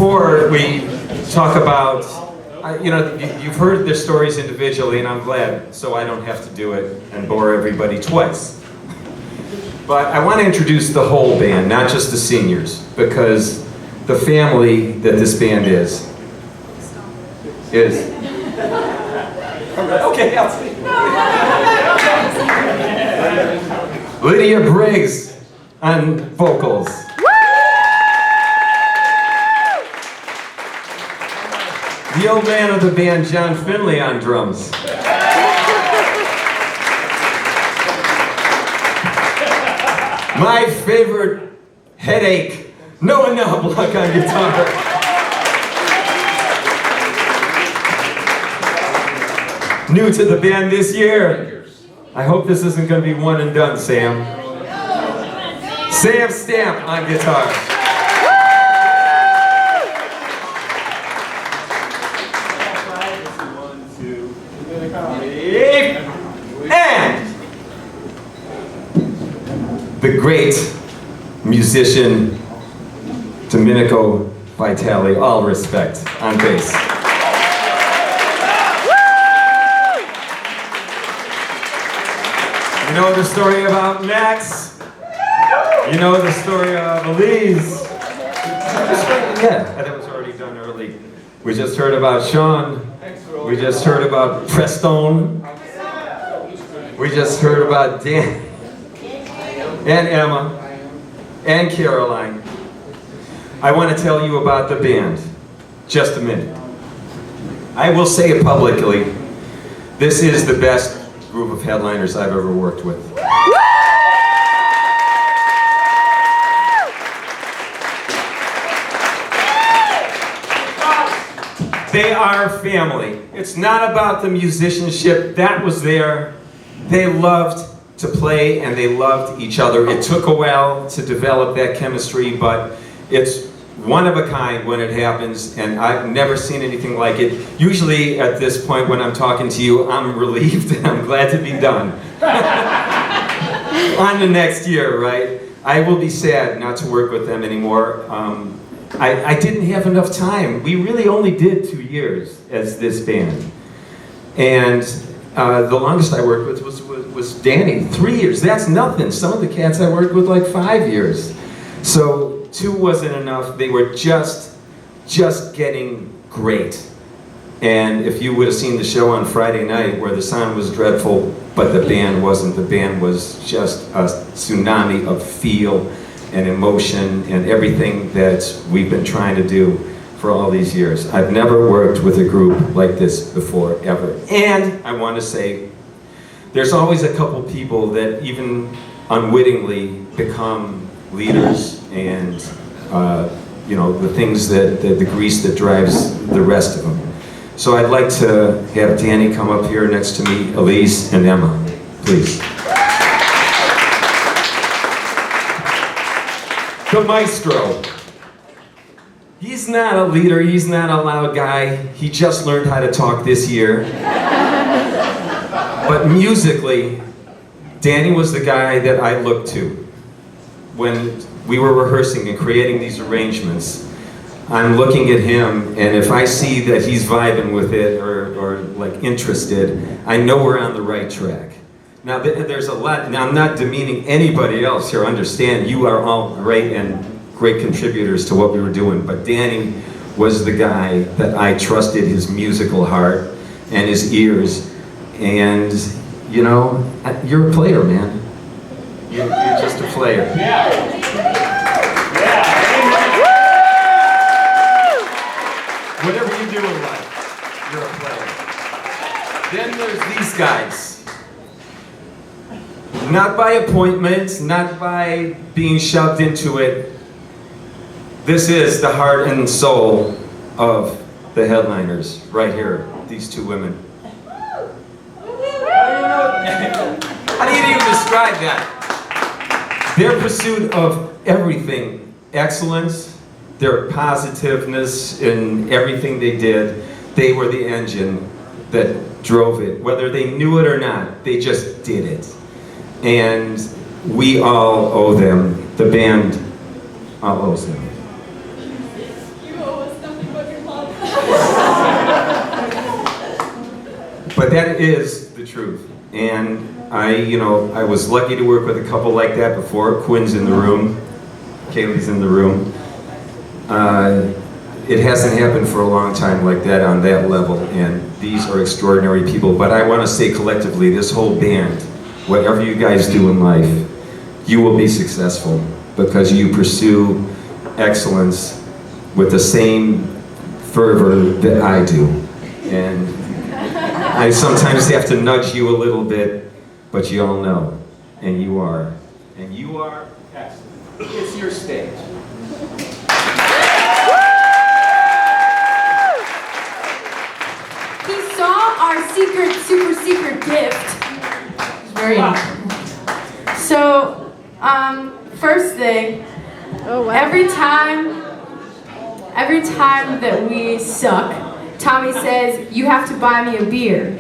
before we talk about, you've heard their stories individually, and I'm glad, so I don't have to do it and bore everybody twice. But I want to introduce the whole band, not just the seniors, because the family that this band is. Okay, I'll see. Lydia Briggs on vocals. The old man of the band, John Finley, on drums. My favorite headache, Noah Knobloch on guitar. New to the band this year. I hope this isn't going to be one and done, Sam. Sam Stamp on guitar. And the great musician Domenico Vitale, all respect, on bass. You know the story about Max? You know the story of Elise? Yeah, that was already done early. We just heard about Sean. We just heard about Preston. We just heard about Dan and Emma and Caroline. I want to tell you about the band. Just a minute. I will say it publicly. This is the best group of headliners I've ever worked with. They are family. It's not about the musicianship. That was there. They loved to play and they loved each other. It took a while to develop that chemistry, but it's one of a kind when it happens, and I've never seen anything like it. Usually at this point when I'm talking to you, I'm relieved and I'm glad to be done. On the next year, right? I will be sad not to work with them anymore. I didn't have enough time. We really only did 2 years as this band. And the longest I worked with was Danny, 3 years. That's nothing. Some of the cats I worked with like 5 years. So 2 wasn't enough. They were just getting great. And if you would have seen the show on Friday night where the sound was dreadful, but the band wasn't. The band was just a tsunami of feel and emotion and everything that we've been trying to do for all these years. I've never worked with a group like this before, ever. And I want to say, there's always a couple people that even unwittingly become leaders and the things that the grease that drives the rest of them. So I'd like to have Danny come up here next to me, Elise and Emma, please. The maestro. He's not a leader, he's not a loud guy. He just learned how to talk this year. But musically, Danny was the guy that I looked to when we were rehearsing and creating these arrangements. I'm looking at him, and if I see that he's vibing with it or like interested, I know we're on the right track. Now there's a lot, now I'm not demeaning anybody else here, understand you are all great and great contributors to what we were doing, but Danny was the guy that I trusted his musical heart and his ears, and you're a player, man. You're just a player. Yeah. Whatever you do in life, you're a player. Then there's these guys. Not by appointment, not by being shoved into it. This is the heart and soul of the headliners, right here, these two women. How do you even describe that? Their pursuit of everything, excellence, their positiveness in everything they did, they were the engine that drove it. Whether they knew it or not, they just did it. And we all owe them, the band all owes them. You owe us But that is the truth. And I was lucky to work with a couple like that before. Quinn's in the room. Kaylee's in the room. It hasn't happened for a long time like that on that level, and these are extraordinary people. But I want to say collectively, this whole band, whatever you guys do in life, you will be successful because you pursue excellence with the same fervor that I do. And I sometimes have to nudge you a little bit, but you all know, and you are excellent. It's your stage. He saw our super secret gift. It's very important. So, first thing, every time that we suck, Tommy says, "You have to buy me a beer."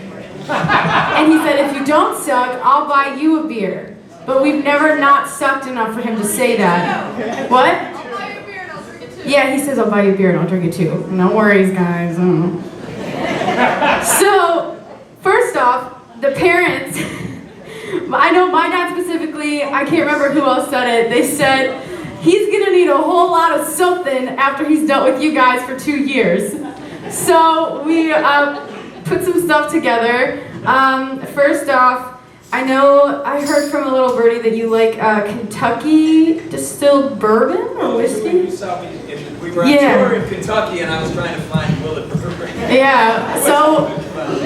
And he said, "If you don't suck, I'll buy you a beer." But we've never not sucked enough for him to say that. What? I'll buy you a beer and I'll drink it too. Yeah, he says, "I'll buy you a beer and I'll drink it too." No worries, guys. So, first off, the parents, I know my dad specifically, I can't remember who else said it, they said, he's gonna need a whole lot of something after he's dealt with you guys for 2 years. So we put some stuff together. First off, I heard from a little birdie that you like Kentucky distilled bourbon or whiskey? We were on tour in Kentucky and I was trying to find Willett Brewery. Yeah, so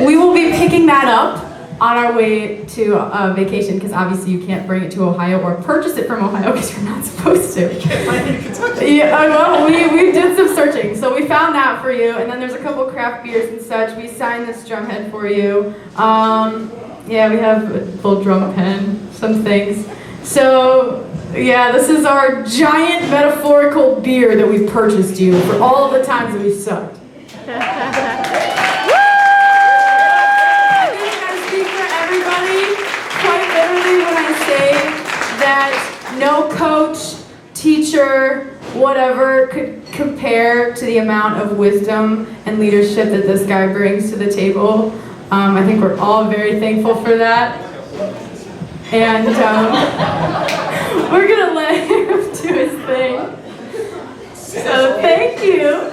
we will be picking that up on our way to vacation, because obviously you can't bring it to Ohio or purchase it from Ohio because you're not supposed to. Can't find it in Kentucky. Yeah, well, we did some searching, so we found that for you, and then there's a couple craft beers and such. We signed this drumhead for you. Yeah, we have a full drum pen, some things. So, yeah, this is our giant metaphorical beer that we've purchased you for all the times that we've sucked. That no coach, teacher, whatever could compare to the amount of wisdom and leadership that this guy brings to the table. I think we're all very thankful for that. And we're gonna let him do his thing. So thank you.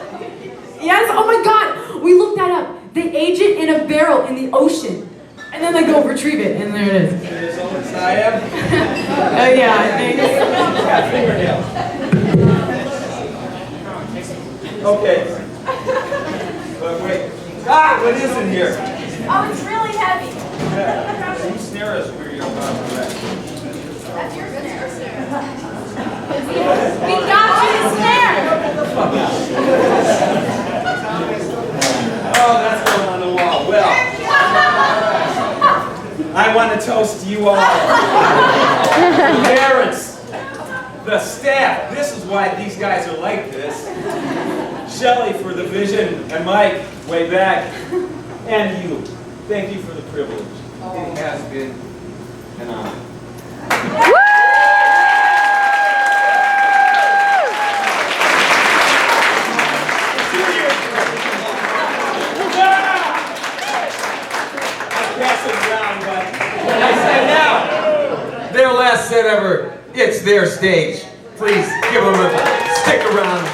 Yes, oh my God, we looked that up. They age it in a barrel in the ocean. And then they go retrieve it, and there it is. It is old as I am. Oh yeah, I think. Okay. But wait. What is in here? Oh, it's really heavy. Some snare is where you're about to wreck. That's your snare. We got you the snare. Oh, that's going on the wall. Well, I want to toast you all. The parents, the staff. This is why these guys are like this. Shelley for the vision, and Mike way back, and you. Thank you for the privilege. It has been an honor. Their last set ever. It's their stage. Please give them a stick around.